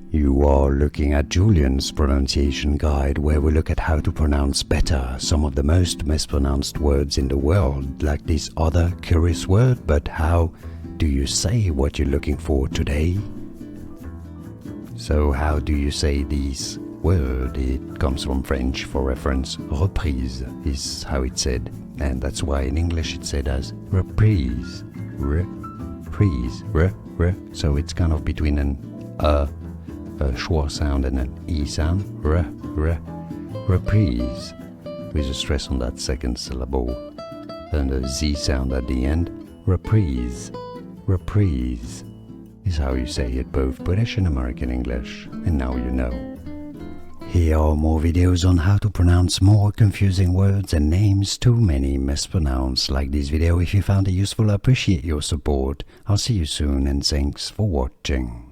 You are looking at Julien's pronunciation guide, where we look at how to pronounce better some of the most mispronounced words in the world, like this other curious word. But how do you say what you're looking for today? So how do you say this word? It comes from French. For reference, reprise is how it's said, and that's why in English it's said as reprise. Reprise. So it's kind of between an a schwa sound and an e sound. Reprise, with a stress on that second syllable and a z sound at the end. Reprise is how you say it, both British and American English, and now you know. Here are more videos on how to pronounce more confusing words and names too many mispronounced. Like this video if you found it useful. I appreciate your support. I'll see you soon, and thanks for watching.